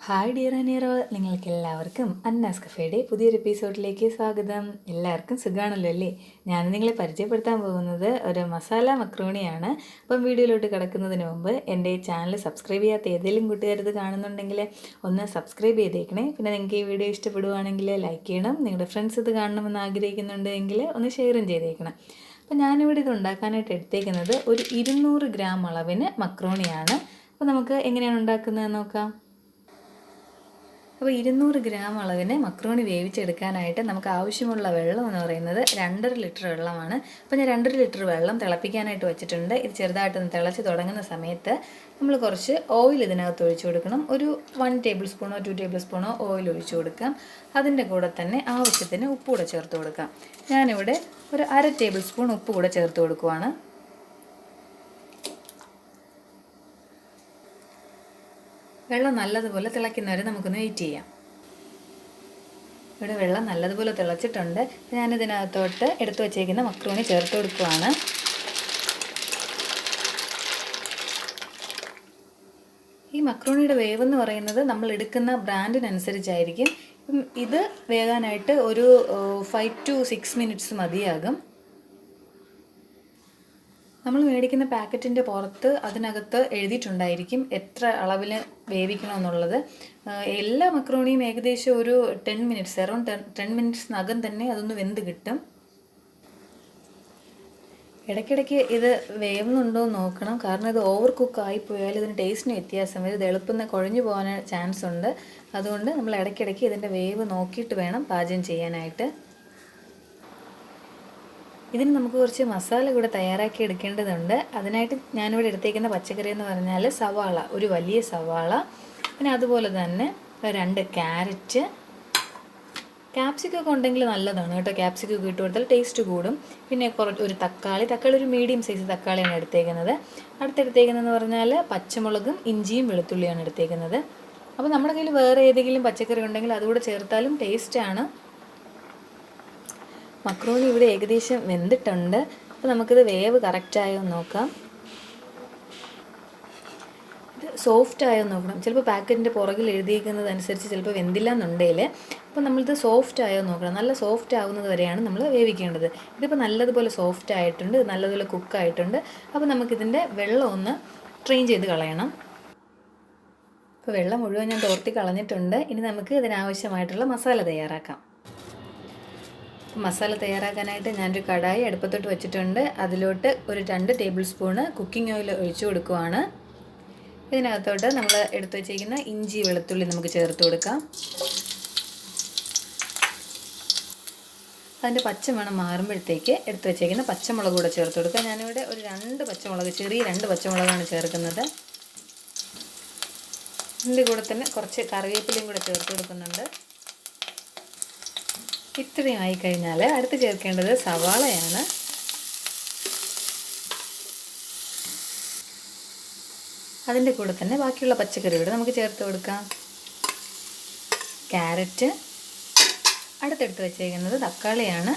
Hi dear അനിയറോ, നിങ്ങൾക്ക് എല്ലാവർക്കും അന്നാസ് കഫേയുടെ പുതിയൊരു എപ്പിസോഡിലേക്ക് സ്വാഗതം. എല്ലാവർക്കും സുഖമാണല്ലോ അല്ലേ? ഞാൻ നിങ്ങളെ പരിചയപ്പെടുത്താൻ പോകുന്നത് ഒരു മസാല മക്രോണിയാണ്. അപ്പം വീഡിയോയിലോട്ട് കിടക്കുന്നതിന് മുമ്പ് എൻ്റെ ചാനൽ സബ്സ്ക്രൈബ് ചെയ്യാത്ത ഏതെങ്കിലും കൂട്ടുകാരത് കാണുന്നുണ്ടെങ്കിൽ ഒന്ന് സബ്സ്ക്രൈബ് ചെയ്തേക്കണേ. പിന്നെ നിങ്ങൾക്ക് ഈ വീഡിയോ ഇഷ്ടപ്പെടുവാണെങ്കിൽ ലൈക്ക് ചെയ്യണം. നിങ്ങളുടെ ഫ്രണ്ട്സ് ഇത് കാണണമെന്ന് ആഗ്രഹിക്കുന്നുണ്ടെങ്കിൽ ഒന്ന് ഷെയറും ചെയ്തേക്കണം. അപ്പം ഞാനിവിടെ ഇത് ഉണ്ടാക്കാനായിട്ട് എടുത്തേക്കുന്നത് ഒരു 200 ഗ്രാം അളവിന് മക്രോണിയാണ്. അപ്പോൾ നമുക്ക് എങ്ങനെയാണ് ഉണ്ടാക്കുന്നതെന്ന് നോക്കാം. അപ്പോൾ 200 ഗ്രാം അളവിന് മക്രോണി വേവിച്ചെടുക്കാനായിട്ട് നമുക്ക് ആവശ്യമുള്ള വെള്ളം എന്ന് പറയുന്നത് 2.5 ലിറ്റർ വെള്ളമാണ്. അപ്പോൾ ഞാൻ 2.5 ലിറ്റർ വെള്ളം തിളപ്പിക്കാനായിട്ട് വെച്ചിട്ടുണ്ട്. ഇത് ചെറുതായിട്ടൊന്ന് തിളച്ച് തുടങ്ങുന്ന സമയത്ത് നമ്മൾ കുറച്ച് ഓയിൽ ഇതിനകത്ത് ഒഴിച്ചു കൊടുക്കണം. ഒരു 1 ടേബിൾ സ്പൂണോ 2 ടേബിൾ സ്പൂണോ ഓയിൽ ഒഴിച്ചു കൊടുക്കാം. അതിൻ്റെ കൂടെ തന്നെ ആവശ്യത്തിന് ഉപ്പ് കൂടെ ചേർത്ത് കൊടുക്കാം. ഞാനിവിടെ ഒരു 1/2 ടേബിൾ സ്പൂൺ ഉപ്പ് കൂടെ ചേർത്ത് കൊടുക്കുവാണ്. വെള്ളം നല്ലതുപോലെ തിളയ്ക്കുന്നവരെ നമുക്കൊന്ന് വെയിറ്റ് ചെയ്യാം. ഇവിടെ വെള്ളം നല്ലതുപോലെ തിളച്ചിട്ടുണ്ട്. ഞാനിതിനകത്തോട്ട് എടുത്തു വച്ചേക്കുന്ന മക്രോണി ചേർത്ത് കൊടുക്കുവാണ്. ഈ മക്രോണിയുടെ വേവെന്ന് പറയുന്നത് നമ്മൾ എടുക്കുന്ന ബ്രാൻഡിനനുസരിച്ചായിരിക്കും. ഇത് വേകാനായിട്ട് ഒരു 5 to 6 മിനിറ്റ്സ് മതിയാകും. നമ്മൾ മേടിക്കുന്ന പാക്കറ്റിൻ്റെ പുറത്ത് അതിനകത്ത് എഴുതിയിട്ടുണ്ടായിരിക്കും എത്ര അളവിൽ വേവിക്കണമെന്നുള്ളത്. എല്ലാ മക്രോണിയും ഏകദേശം ഒരു 10 മിനിറ്റ്സ്, അറൗണ്ട് 10 മിനിറ്റ്സിനകം തന്നെ അതൊന്ന് വെന്ത് കിട്ടും. ഇടയ്ക്കിടയ്ക്ക് ഇത് വേവുന്നുണ്ടോ എന്ന് നോക്കണം. കാരണം ഇത് ഓവർ കുക്ക് ആയിപ്പോയാൽ ഇതിന് ടേസ്റ്റിന് വ്യത്യാസം വരും. ഇത് എളുപ്പം കുഴഞ്ഞു പോകാൻ ചാൻസ് ഉണ്ട്. അതുകൊണ്ട് നമ്മൾ ഇടയ്ക്കിടയ്ക്ക് ഇതിൻ്റെ വേവ് നോക്കിയിട്ട് വേണം പാചകം ചെയ്യാനായിട്ട്. ഇതിന് നമുക്ക് കുറച്ച് മസാല കൂടെ തയ്യാറാക്കി എടുക്കേണ്ടതുണ്ട്. അതിനായിട്ട് ഞാനിവിടെ എടുത്തേക്കുന്ന പച്ചക്കറി എന്ന് പറഞ്ഞാൽ സവാള, ഒരു വലിയ സവാള, പിന്നെ അതുപോലെ തന്നെ 2 ക്യാരറ്റ്, ക്യാപ്സിക്കൊക്കെ ഉണ്ടെങ്കിൽ നല്ലതാണ് കേട്ടോ. ക്യാപ്സിക്കൊക്കെ ഇട്ട് കൊടുത്താൽ ടേസ്റ്റ് കൂടും. പിന്നെ ഒരു തക്കാളി ഒരു മീഡിയം സൈസ് തക്കാളിയാണ് എടുത്തേക്കുന്നത്. അടുത്തെടുത്തേക്കുന്നതെന്ന് പറഞ്ഞാൽ പച്ചമുളകും ഇഞ്ചിയും വെളുത്തുള്ളിയാണ് എടുത്തേക്കുന്നത്. അപ്പോൾ നമ്മുടെ കയ്യിൽ വേറെ ഏതെങ്കിലും പച്ചക്കറി ഉണ്ടെങ്കിൽ അതുകൂടെ ചേർത്താലും ടേസ്റ്റാണ്. മക്രോണി ഇവിടെ ഏകദേശം വെന്തിട്ടുണ്ട്. അപ്പോൾ നമുക്കിത് വേവ് കറക്റ്റായോ നോക്കാം. ഇത് സോഫ്റ്റ് ആയോ നോക്കണം. ചിലപ്പോൾ പാക്കറ്റിൻ്റെ പുറകിൽ എഴുതിയിരിക്കുന്നത് അനുസരിച്ച് ചിലപ്പോൾ വെന്തില്ല എന്നുണ്ടെങ്കിൽ അപ്പോൾ നമ്മളിത് സോഫ്റ്റ് ആയോ നോക്കണം. നല്ല സോഫ്റ്റ് ആവുന്നത് വരെയാണ് നമ്മൾ വേവിക്കേണ്ടത്. ഇതിപ്പോൾ നല്ലതുപോലെ സോഫ്റ്റ് ആയിട്ടുണ്ട്, നല്ലതുപോലെ കുക്കായിട്ടുണ്ട്. അപ്പോൾ നമുക്കിതിൻ്റെ വെള്ളം ഒന്ന് ട്രെയിൻ ചെയ്ത് കളയണം. ഇപ്പോൾ വെള്ളം മുഴുവൻ ഞാൻ തോർത്തി കളഞ്ഞിട്ടുണ്ട്. ഇനി നമുക്ക് ഇതിനാവശ്യമായിട്ടുള്ള മസാല തയ്യാറാക്കാം. മസാല തയ്യാറാക്കാനായിട്ട് ഞാനൊരു കടായി അടുപ്പത്തോട്ട് വെച്ചിട്ടുണ്ട്. അതിലോട്ട് ഒരു 2 ടേബിൾ സ്പൂണ് കുക്കിംഗ് ഓയിൽ ഒഴിച്ചു കൊടുക്കുവാണ്. ഇതിനകത്തോട്ട് നമ്മൾ എടുത്തു വച്ചിരിക്കുന്ന ഇഞ്ചി വെളുത്തുള്ളി നമുക്ക് ചേർത്ത് കൊടുക്കാം. അതിൻ്റെ പച്ചമണം മാറുമ്പോഴത്തേക്ക് എടുത്തു വച്ചിരിക്കുന്ന പച്ചമുളക് കൂടെ ചേർത്ത് കൊടുക്കാം. ഞാനിവിടെ ഒരു 2 പച്ചമുളക്, ചെറിയ 2 പച്ചമുളകാണ് ചേർക്കുന്നത്. ഇതിൻ്റെ കൂടെ തന്നെ കുറച്ച് കറിവേപ്പിലയും കൂടെ ചേർത്ത് കൊടുക്കുന്നുണ്ട്. ഇത്രയും ആയിക്കഴിഞ്ഞാൽ അടുത്ത് ചേർക്കേണ്ടത് സവാളയാണ്. അതിൻ്റെ കൂടെ തന്നെ ബാക്കിയുള്ള പച്ചക്കറി കൂടെ നമുക്ക് ചേർത്ത് കൊടുക്കാം. ക്യാരറ്റ്, അടുത്തെടുത്ത് വെച്ചേക്കുന്നത് തക്കാളിയാണ്.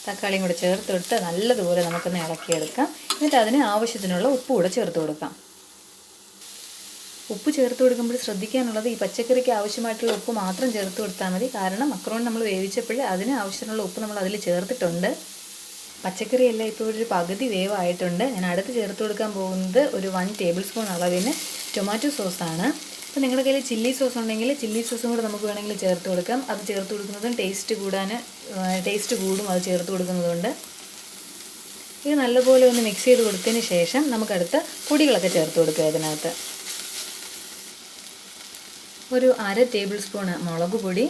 തക്കാളിയും കൂടെ ചേർത്ത് കൊടുത്ത് നല്ലതുപോലെ നമുക്കൊന്ന് ഇളക്കിയെടുക്കാം. എന്നിട്ട് അതിന് ആവശ്യത്തിനുള്ള ഉപ്പ് കൂടെ ചേർത്ത് കൊടുക്കാം. ഉപ്പ് ചേർത്ത് കൊടുക്കുമ്പോൾ ശ്രദ്ധിക്കാനുള്ളത് ഈ പച്ചക്കറിക്ക് ആവശ്യമായിട്ടുള്ള ഉപ്പ് മാത്രം ചേർത്ത് കൊടുത്താൽ മതി. കാരണം മക്രോണി നമ്മൾ വേവിച്ചപ്പോൾ അതിന് ആവശ്യത്തിനുള്ള ഉപ്പ് നമ്മൾ അതിൽ ചേർത്തിട്ടുണ്ട്. പച്ചക്കറിയെല്ലാം ഇപ്പോൾ ഒരു പകുതി വേവായിട്ടുണ്ട്. ഞാൻ അടുത്ത് ചേർത്ത് കൊടുക്കാൻ പോകുന്നത് ഒരു 1 ടേബിൾ സ്പൂൺ അളവിന് ടൊമാറ്റോ സോസാണ്. അപ്പോൾ നിങ്ങളുടെ കയ്യിൽ ചില്ലി സോസ് ഉണ്ടെങ്കിൽ ചില്ലി സോസും കൂടെ നമുക്ക് വേണമെങ്കിൽ ചേർത്ത് കൊടുക്കാം. അത് ചേർത്ത് കൊടുക്കുന്നതും ടേസ്റ്റ് കൂടും അത് ചേർത്ത് കൊടുക്കുന്നതുകൊണ്ട്. ഇത് നല്ലപോലെ ഒന്ന് മിക്സ് ചെയ്ത് കൊടുത്തതിന് ശേഷം നമുക്കടുത്ത് പൊടികളൊക്കെ ചേർത്ത് കൊടുക്കുക. ഇതിനകത്ത് ഒരു 1/2 ടേബിൾ സ്പൂണ് മുളക് പൊടി,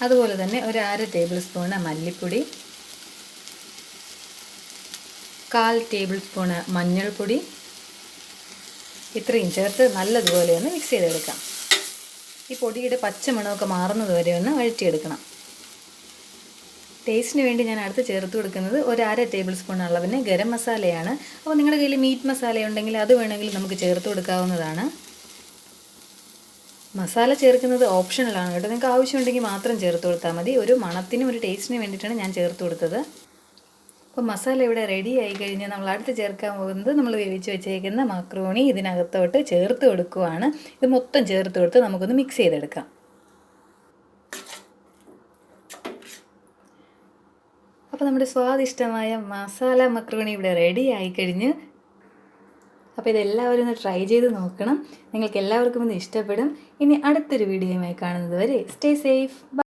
അതുപോലെ തന്നെ ഒരു 1/2 ടേബിൾ സ്പൂണ് മല്ലിപ്പൊടി, 1/4 ടേബിൾ സ്പൂണ് മഞ്ഞൾപ്പൊടി, ഇത്രയും ചേർത്ത് നല്ലതുപോലെ ഒന്ന് മിക്സ് ചെയ്തെടുക്കാം. ഈ പൊടിയുടെ പച്ചമണമൊക്കെ മാറുന്നത് വരെ ഒന്ന് വഴറ്റിയെടുക്കണം. ടേസ്റ്റിന് വേണ്ടി ഞാൻ അടുത്ത് ചേർത്ത് കൊടുക്കുന്നത് ഒരു 1/2 ടേബിൾ സ്പൂൺ അളവിന് ഗരം മസാലയാണ്. അപ്പോൾ നിങ്ങളുടെ കയ്യിൽ മീറ്റ് മസാല ഉണ്ടെങ്കിൽ അത് വേണമെങ്കിൽ നമുക്ക് ചേർത്ത് കൊടുക്കാവുന്നതാണ്. മസാല ചേർക്കുന്നത് ഓപ്ഷണലാണ് കേട്ടോ. നിങ്ങൾക്ക് ആവശ്യമുണ്ടെങ്കിൽ മാത്രം ചേർത്ത് കൊടുത്താൽ മതി. ഒരു മണത്തിനും ഒരു ടേസ്റ്റിനും വേണ്ടിയിട്ടാണ് ഞാൻ ചേർത്ത് കൊടുത്തത്. അപ്പോൾ മസാല ഇവിടെ റെഡി ആയി കഴിഞ്ഞ് നമ്മൾ അടുത്ത് ചേർക്കാൻ പോകുന്നത് നമ്മൾ വേവിച്ച് വെച്ചേക്കുന്ന മക്രോണി ഇതിനകത്തോട്ട് ചേർത്ത് കൊടുക്കുകയാണ്. ഇത് മൊത്തം ചേർത്ത് കൊടുത്ത് നമുക്കൊന്ന് മിക്സ് ചെയ്തെടുക്കാം. അപ്പോൾ നമ്മുടെ സ്വാദിഷ്ടമായ മസാല മക്രോണി ഇവിടെ റെഡി ആയിക്കഴിഞ്ഞ്. അപ്പോൾ ഇതെല്ലാവരും ഒന്ന് ട്രൈ ചെയ്ത് നോക്കണം. നിങ്ങൾക്ക് എല്ലാവർക്കും ഇത് ഇഷ്ടപ്പെടും. ഇനി അടുത്തൊരു വീഡിയോയുമായി കാണുന്നത് വരെ സ്റ്റേ സേഫ്.